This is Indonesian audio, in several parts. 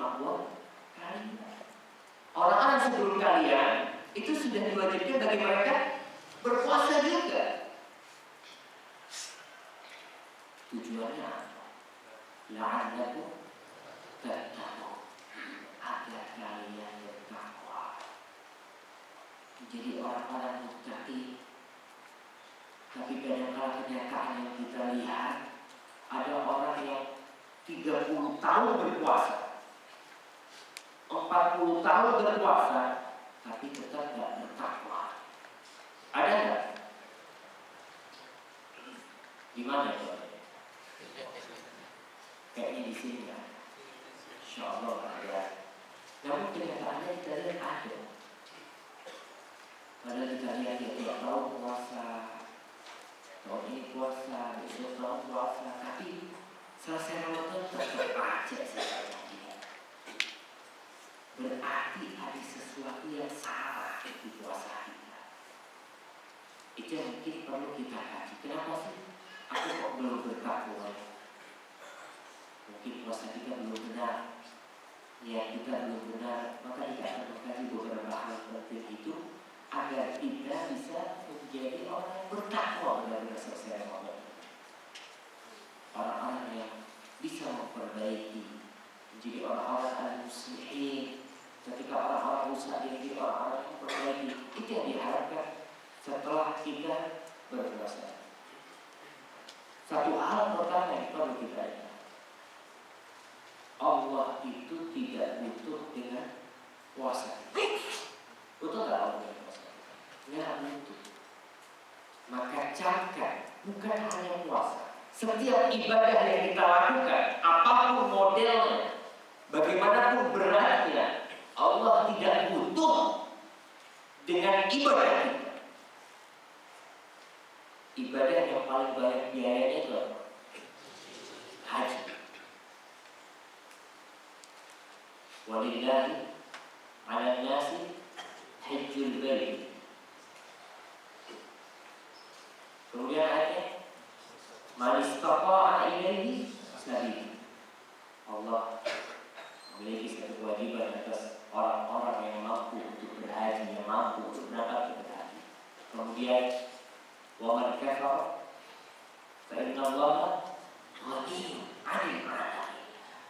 nikmat buat kalian. Orang-orang sebelum kalian itu sudah diwajibkan bagi mereka berpuasa juga. Tujuannya apa? La'allakum tattaqun, agar kalian bertakwa. Jadi orang-orang muttaqin. Tapi kadang-kadang kenyataan yang kita lihat, ada orang yang 30 tahun berpuasa, 40 tahun berpuasa, tapi tetap tidak bertakwa. Ada nggak? Di mana itu? Kayaknya di sini ya. Insya Allah ada. Namun kenyataannya kita lihat ada. Padahal kita lihat dia tidak tahu puasa, tahun ini puasa, besok tahun puasa, tapi selesai Ramadan tetap aja saya. Berarti ada sesuatu yang salah di puasa kita. Itu yang mungkin perlu kita kaji. Kenapa sih aku kok belum bertakwa? Mungkin puasa kita belum benar, niat kita belum benar. Maka kita akan mengkaji beberapa hal penting itu agar kita bisa menjadi orang yang bertakwa benar-benar selesai Ramadan. Orang-orang yang bisa memperbaiki, menjadi orang-orang al-muslimin. Ketika orang-orang rusak jadi orang-orang yang memperbaiki, itu yang diharapkan setelah kita berpuasa. Satu hal pertama yang perlu kita ingat, Allah itu tidak butuh dengan puasa. Butuh nggak Allah dengan puasa? Nggak butuh. Maka camkan, bukan hanya puasa. Setiap ibadah yang kita lakukan, apapun modelnya, bagaimanapun beratnya, Allah tidak butuh dengan ibadah kita. Ibadah yang paling banyak biayanya itu apa? Haji. Walillahi 'alan nasi hajjul bait. Kemudian ayatnya, man istata'a ilaihi sabila. Allah memiliki satu kewajiban atas orang-orang yang mampu untuk berhaji, yang mampu untuk berangkat berhaji. Kemudian wa man kafara fa inna Allaha ghaniyyun 'anil 'alamin.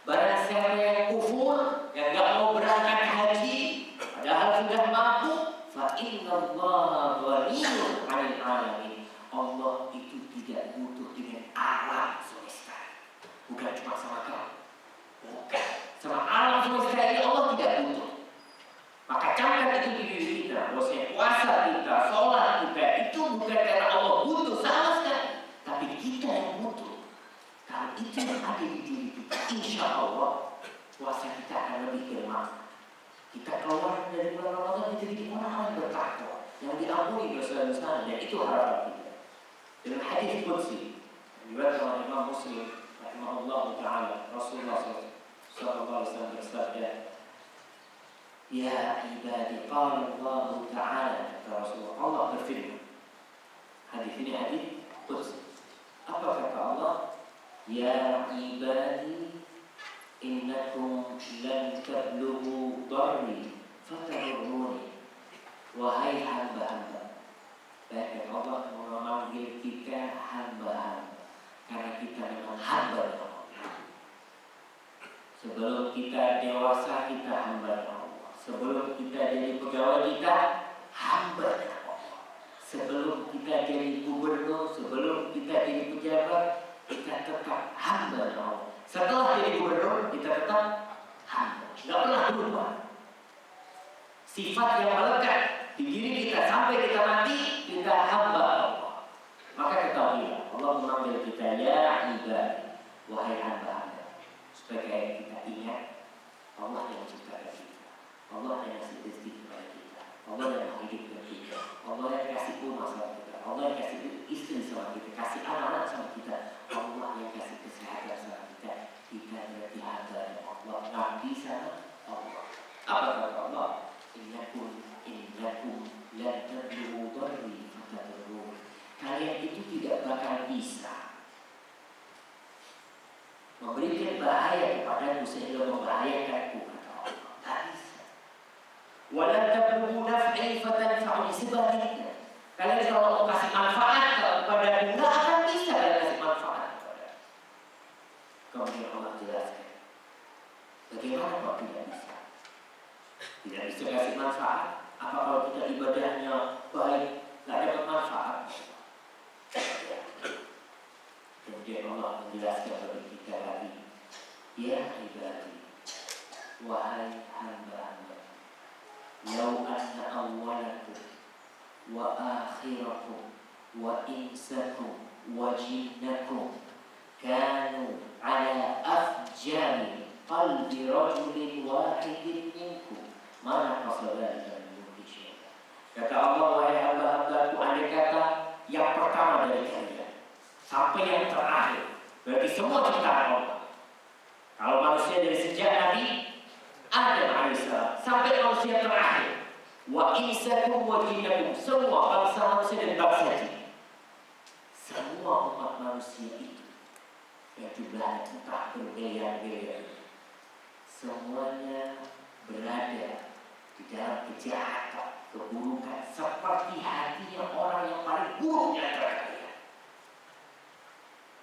Barang siapa yang kufur, yang enggak mau berangkat haji padahal sudah mampu, fa inna Allaha ghaniyyun 'anil 'alamin. Allah itu tidak butuh dengan alam semesta. Bukan cuma sama kamu. Bukan. Sama alam semesta ini Allah tidak butuh. Maka camkan itu di diri kita. Bahwasanya puasa kita, sholat kita itu bukan karena Allah butuh sama sekali, tapi kita yang butuh. Kalau itu yang ada di diri kita, insya Allah puasa kita akan lebih bermakna. Kita keluar dari bulan Ramadan menjadi orang yang bertakwa, yang diampuni dosa-dosa, dan itu harapan kita. Dalam hadis qudsi yang diriwayatkan oleh Imam Muslim rahimahullah taala, Rasulullah sallallahu alaihi wasallam bersabda, ya ibadi, qala Allah taala, kata Rasulullah, Allah berfirman. Hadis ini hadis qudsi. Apa kata Allah? Ya ibadi, innakum lan tablughu dharri fatadurruni. Wahai hamba-hamba, dan Allah memanggil kita hamba-hamba karena kita memang hamba Allah. Sebelum kita dewasa kita hamba Allah. Sebelum kita jadi pegawai kita hamba Allah. Sebelum kita jadi gubernur, sebelum kita jadi pejabat, kita tetap hamba Allah. Setelah jadi gubernur kita tetap hamba. Tidak pernah berubah. Sifat yang melekat di diri kita sampai kita mati, kita hamba Allah. Maka ketahuilah, Allah memanggil kita ya ibadi, wahai hamba-hamba, supaya kita ingat Allah yang menciptakan kita, Allah yang kasih rezeki kepada kita, Allah yang menghidupkan kita, Allah yang kasih rumah sama kita, Allah yang kasih istri sama kita, kasih anak-anak sama kita, Allah yang kasih kesehatan sama kita. Kita berarti hamba Allah, ngabdi sama Allah. Apa kata Allah? Innakum lan tablughu dharri fatadurrun. Kalian itu tidak bakal bisa memberikan bahaya kepadamu sehingga membahayakan sebaliknya. Kalian kalau mau kasih manfaat kepada aku, nggak akan bisa kalian kasih manfaat kepada aku. Kemudian Allah jelaskan, bagaimana kok tidak bisa? Tidak bisa kasih manfaat. Apa kalau kita ibadahnya baik, nggak dapat manfaat? Kemudian Allah menjelaskan bagi kita lagi, ya ibadi, wahai hamba-hamba, lau anna awwalakum wa akhirakum wa insakum wa jinnakum kanu ala afjari qalbi rajulin wahidin minkum mana qasadalika min mulki syaitan. Kata Allah, wahai hamba-hambaku, andai kata yang pertama dari kalian sampai yang terakhir, berarti semua ciptaan Allah. Kalau manusia dari sejak Nabi Adam alaihissalam sampai manusia terakhir, wa insakum wa jinnakum, semua bangsa manusia dan bangsa jin, semua umat manusia itu yang jumlahnya entah bermiliar-miliar, semuanya berada di dalam kejahatan, keburukan, seperti hatinya orang yang paling buruk di antara kalian.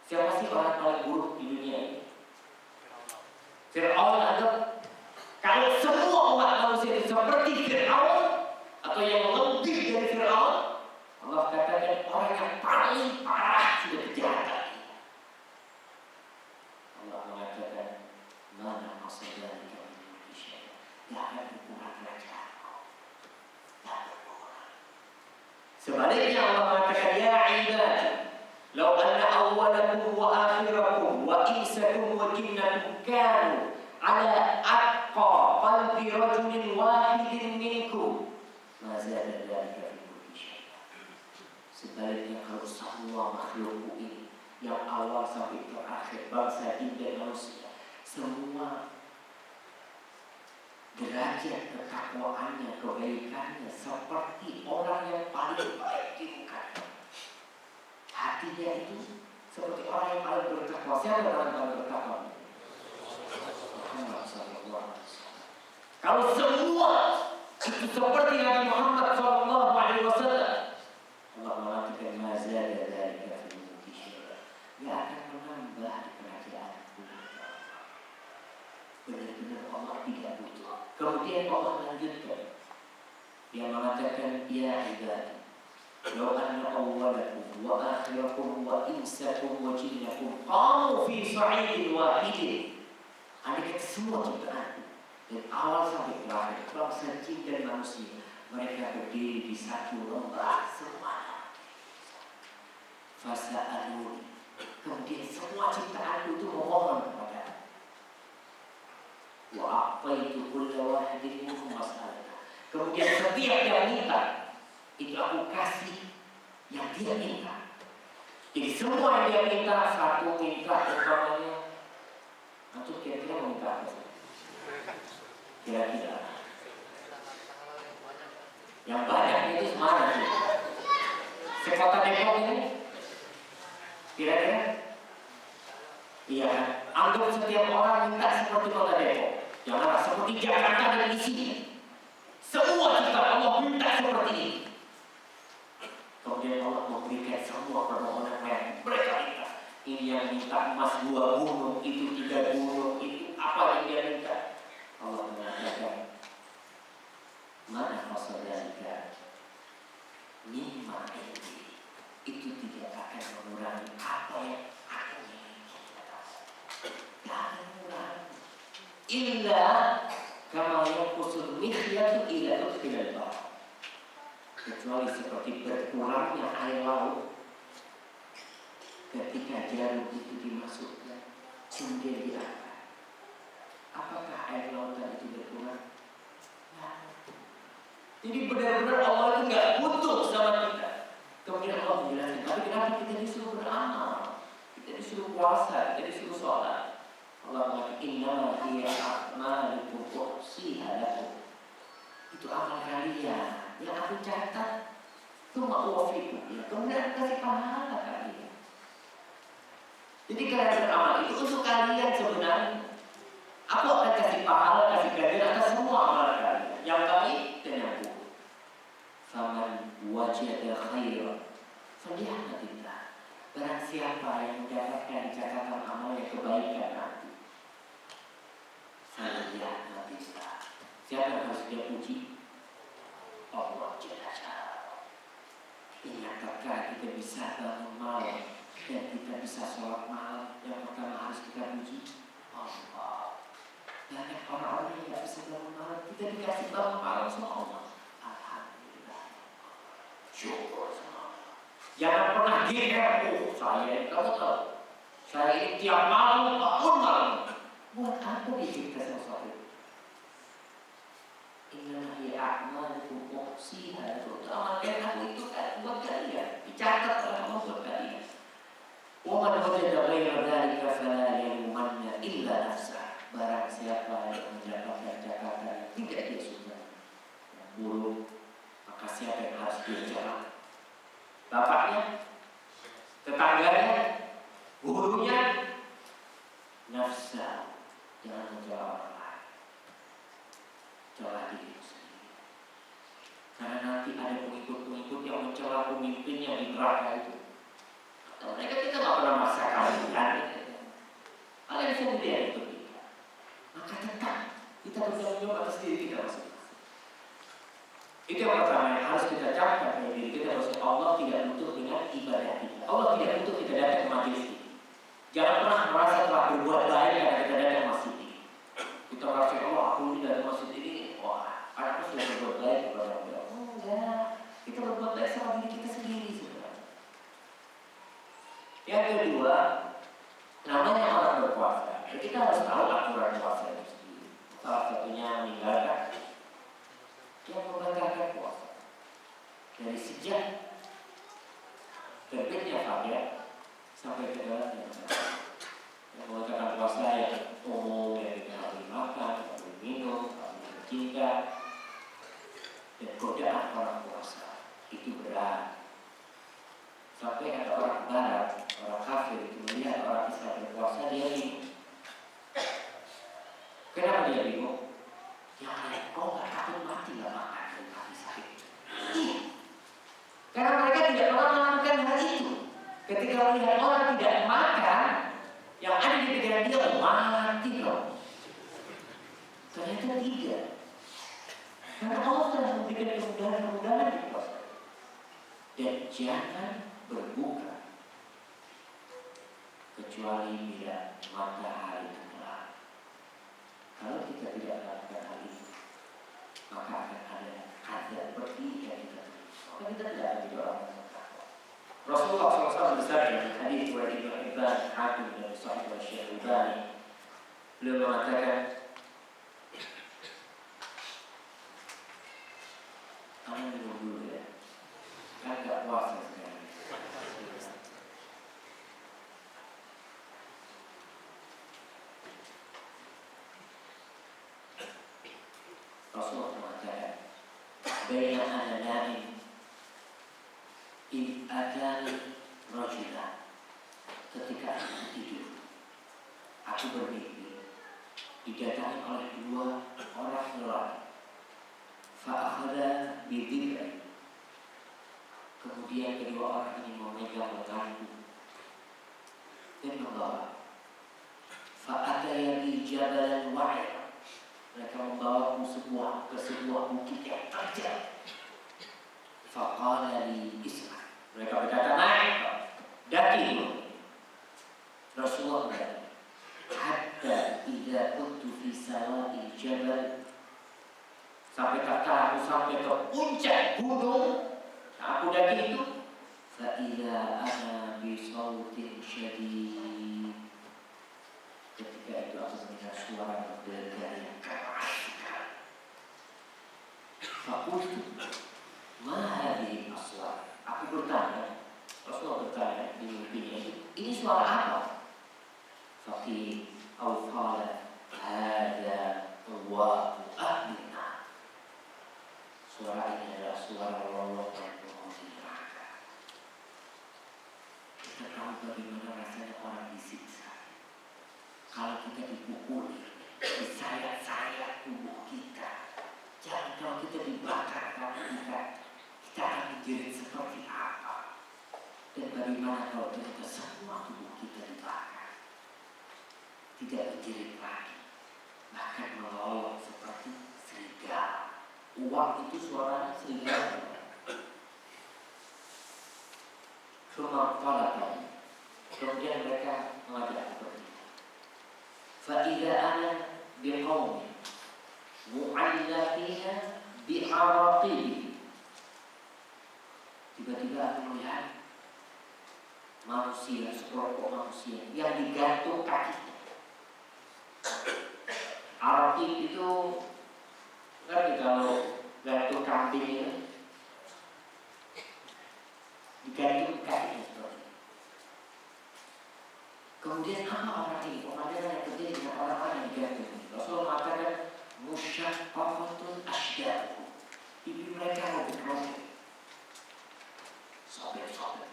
Siapa sih orang paling buruk di dunia ini? Fir'aun. Anggap kalau semua umat manusia itu seperti Fir'aun atau yang lebih dari Fir'aun, Allah katakan orang yang paling parah sudah kejahatan. Allah mengatakan, mana maksudnya dari Indonesia? Jangan berkurang kerajaan. Jangan berkurang. Sebaliknya Allah mengatakan, ya ibadi, lau anna awwalakum wa akhirakum wa insakum wa jinnakum kanu ala atqa qalbi rajulin wahidin minkum ma zada dzalika fi mulki syai'an. Sebaliknya kalau semua makhluk ini yang awal sampai terakhir, bangsa jin dan manusia, semua derajat ketakwaannya, kebaikannya seperti orang yang paling baik di muka. Hatinya itu seperti orang yang paling bertakwa. Siapa orang yang paling bertakwa? Muhammad SAW. Kalau semua itu seperti Nabi Muhammad SAW, Allah mengatakan mazada dzalika fi mulki syai'an, dia akan menambah di kerajaan. Benar-benar Allah tidak butuh. Kemudian Allah lanjutkan, dia mengatakan, ya ibadi, lau anna awwalakum wa akhirakum wa insakum wa jinnakum qamu fi sa'idin wahidin. Andai kata semua ciptaan dari awal sampai terakhir, bangsa jin dan manusia, mereka berdiri di satu lembah semua. Fasa'aluni, kemudian semua ciptaan itu memohon kepada wa a'taitu kulla wahidin minhum mas'alah. Kemudian setiap yang minta itu aku kasih yang dia minta. Jadi semua yang dia minta, satu minta umpamanya, atau kira-kira minta apa sih? Kira-kira yang banyak itu mana sih? Sekota Depok ini? Kira-kira? Iya, anggap setiap orang minta seperti kota Depok. Janganlah seperti Jakarta dan isinya. Semua kita Allah minta seperti ini. Kemudian Allah memberikan semua permohonan mereka minta. Ini yang minta emas 2 gunung, itu 3 gunung, itu apa yang dia minta. Allah mengatakan, mana qasadalika mimma indi, itu tidak akan mengurangi apa yang aku miliki. Tidak akan mengurangi. Illa kama yanqusul mikhyatu ila udkhilal bahr, kecuali seperti berkurangnya air laut ketika jarum itu dimasukkan kemudian diangkat. Apakah air lautan itu berkurang? Nah. Jadi benar-benar Allah itu nggak butuh sama kita. Kemudian Allah menjelaskan, tapi kenapa kita disuruh beramal, kita disuruh puasa, kita disuruh sholat? Allah mengatakan, innama hiya a'malukum uhsiha lakum, itu amal kalian yang aku catat, tsumma uwaffikum, kemudian kasih pahala kalian. Jadi kalian beramal itu untuk kalian sebenarnya. Aku akan kasih pahala, kasih kalian atas semua amal kalian, yang baik dan yang buruk. Faman siapa yang mendapatkan catatan amal yang kebaikan nanti? Saya lihat nanti siapa yang harus dia puji? Allah Jalla Jalla. Ingat tatkala kita bisa bangun malam dan kita bisa sholat malam, yang pertama harus kita puji Allah. Banyak orang-orang yang tidak bisa bangun malam, kita dikasih bangun malam sama Allah. Alhamdulillah. Syukur sama Allah. Jangan pernah GR, saya kamu tahu, saya ini tiap malam bangun malam. Buat apa dicipta sesuatu? Inna hi a'malukum uqsiha, terutama aku itu kan buat kalian, dicatat oleh Allah buat kalian. Wa man wajada ghayra dzalika fala yalumanna illa nafsah. Barang siapa yang mendapatkan catatan tidak dia suka yang buruk, maka siapa yang harus dia jawab? Bapaknya, tetangganya, gurunya, nafsa. Jangan menjawab orang lain, jawab diri sendiri. Karena nanti ada pengikut-pengikut yang mencela pemimpinnya di neraka itu. Mereka kita nggak pernah maksa kalian. Kalian sendiri yang ikut kita. Maka tetap kita bertanggung jawab atas diri kita masing-masing. Itu yang pertama yang harus kita camkan pada diri kita, bahwa Allah tidak butuh dengan ibadah kita. Allah tidak butuh kita datang ke majelis ini. Jangan pernah merasa telah berbuat baik karena kita datang ke masjid ini. Kita merasa Allah, aku ini datang ke masjid ini, wah, aku sudah berbuat baik kepada Allah. Enggak, kita berbuat baik sama diri kita sendiri sebenarnya. Yang kedua, namanya orang berpuasa. Kita harus tahu aturan puasa itu sendiri. Salah satunya meninggalkan yang membatalkan puasa. Dari sejak terbitnya fajar sampai ke dalamnya yang mengatakan puasa yang umum, yang kita harus makan, harus minum, harus bercinta, dan godaan orang puasa itu berat. Sampai ada orang barat, orang kafir itu melihat orang Islam berpuasa, dia bingung. Kenapa dia bingung? Ya, kau nggak takut mati nggak makan dan mati sakit? Karena mereka tidak pernah melakukan hal itu. Ketika melihat orang tidak makan, yang ada di pikiran dia mati loh. Ternyata tidak. Karena Allah telah memberikan kemudahan-kemudahan di puasa. Dan jangan berbuka kecuali bila matahari tenggelam. Kalau kita tidak melakukan hal itu, maka akan ada kadar berdiri yang kita terima. Maka kita tidak akan jadi orang yang bertakwa. Rasulullah SAW bersabda dalam hadis riwayat Ibnu Hibban, Hakim dan Sahih wa Syekh Albani, beliau mengatakan, kamu minum dulu ya, kan gak puasa sekarang. Rasulullah mengatakan, baina ana naim id atani rajulan, ketika aku tidur, aku bermimpi didatangi oleh dua orang lelaki. Fa'akhadha bidhikri, kemudian kedua orang ini memegang lenganku dan membawa. Fa'ataya bi jabalan wa'ir, mereka membawaku ke sebuah bukit yang terjal. Faqala li isma, mereka berkata, naik daki. Rasulullah berkata, hatta idza kuntu fi sawa'il jabal, sampai tatkala aku sampai ke puncak gunung, aku daki itu, fa idza ana bi sautin syadid, ketika itu aku mendengar suara bergegar yang keras sekali. Faqultu ma hadhihi al-aswat, aku bertanya, Rasulullah bertanya di mimpinya, ini suara apa? Faqil au qala hadza Allahu ahlina, suara ini adalah suara Allah yang menghuni neraka. Kita tahu bagaimana rasanya orang disiksa. Kalau kita dipukuli, disayat-sayat tubuh kita, jangan kalau kita dibakar kita akan menjerit seperti apa. Dan bagaimana kalau kita semua tubuh kita dibakar, tidak menjerit lagi, bahkan melolong seperti serigala. Uang itu suaranya serigala. Kemudian mereka mengajak seperti itu. Fa'idha ana biqawmi mu'allafina bi'araqibi. Tiba-tiba aku melihat manusia, sekelompok manusia yang digantung kakinya. Araqib itu kan kalau gantung kambing itu digantung kakinya seperti itu. Kemudian apa orang ini? Pemandangan yang terjadi dengan orang-orang yang digantung ini. Rasulullah mengatakan musyaqqaqatun ashdaqu. Pipi mereka robek-robek, sobek-sobek.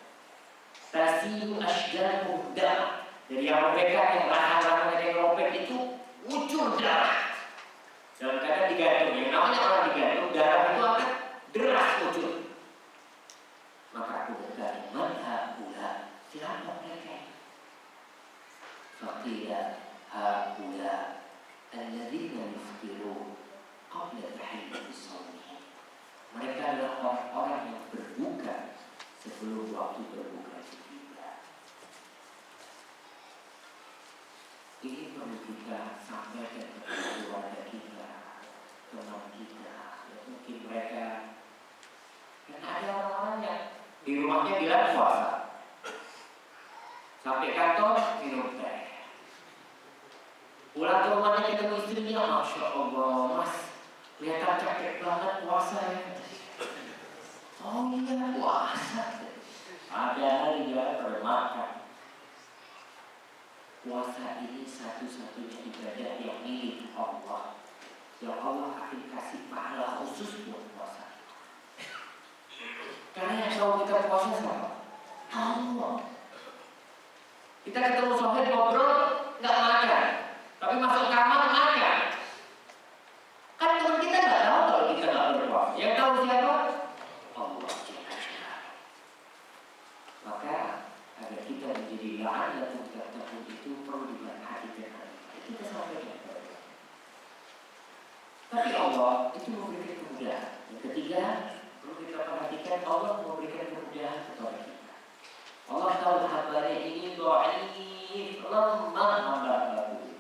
Tasilu ashdaqu darah. Dari yang mereka yang rahang-rahang mereka yang robek itu ngucur darah. Dalam keadaan digantung, yang namanya orang digantung, darah itu akan deras ngucur. Maka aku bertanya, man haula? Siapa mereka? Faqila haula alladzina yuftirun qabla tahiyyati shaumihim. Mereka adalah orang-orang yang berbuka sebelum waktu berbuka tiba. Ini perlu kita sampaikan kepada keluarga kita, teman kita. Ya, mungkin mereka, karena ada orang-orang yang di rumahnya bilang puasa, sampai kantor minum teh, pulang ke rumahnya ketemu istrinya, Masya Allah mas, kelihatan capek banget puasa ya. Oh iya puasa, padahal dia bermakan. Puasa ini satu-satunya ibadah yang milik Allah, yang Allah akan kasih pahala khusus buat puasa. Karena yang tahu kita puasa siapa? Allah. Kita ketemu sahabat ngobrol, nggak makan, tapi masuk kamar makan. Kan teman kita nggak tahu kalau kita nggak berpuasa. Yang tahu siapa? Allah. Maka agar kita menjadi la'allakum tattaqun itu perlu diperhatikan. Kita sampaikan. Tapi Allah itu memberikan kemudahan. Yang ketiga, perlu kita perhatikan, Allah memberikan kemudahan kepada kita. Allah tahu hambanya ini dhaif, lemah hamba-Nya.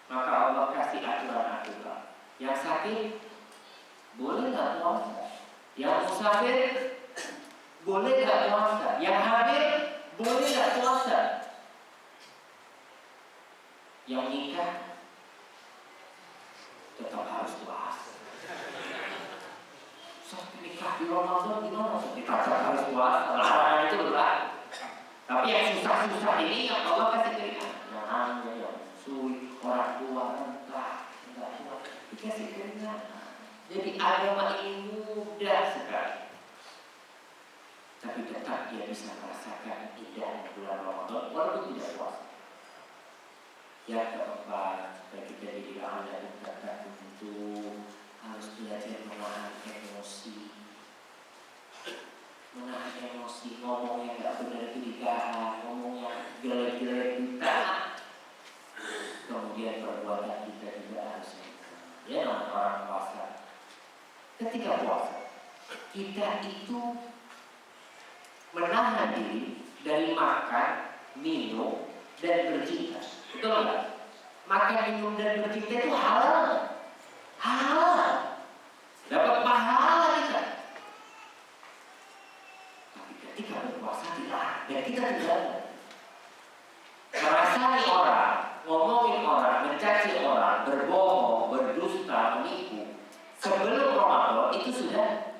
Maka Allah kasih aturan-aturan. Yang sakit boleh nggak puasa? Yang musafir boleh nggak puasa? Yang hamil boleh nggak puasa? Yang nikah tetap harus puasa. Sampai nikah di Ramadan gimana? Kita harus puasa. Larangan itu berlaku. Tapi yang susah-susah ini yang Allah kasih pilihan. Yang hamil, yang sui, orang tua, entah, enggak kuat, dikasih pilihan. Jadi agama ini mudah sekali. Tapi tetap dia bisa merasakan indahnya bulan Ramadan walaupun tidak puasa. Yang keempat, supaya kita jadi la'allakum tattaqun itu harus belajar menahan emosi. Menahan emosi, ngomong yang gak benar itu ditahan, ngomong yang jelek-jelek ditahan. Kemudian perbuatan kita juga harus ya orang puasa. Ketika puasa, kita itu menahan diri dari makan, minum, dan bercinta. Betul nggak? Makan, minum, dan bercinta itu halal. Halal. Dapat pahala kita. Tapi ketika berpuasa dilarang. Dan kita tidak merasani orang, ngomongin orang, mencaci orang, berbohong, berdusta, menipu. Sebelum Ramadan itu sudah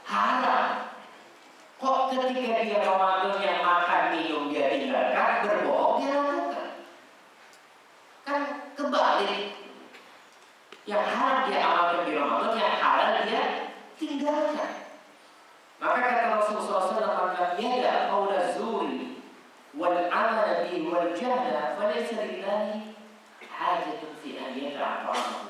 haram. Kok ketika dia Ramadan yang makan minum dia tinggalkan, berbohong dia lakukan? Kan kebalik. Yang haram dia amalkan di Ramadan, yang halal dia tinggalkan. Maka kata Rasulullah SAW, "Yada qaula zuri wal amala bi wal jahla falaysa lillahi hajatun fi an yada'a ta'amahu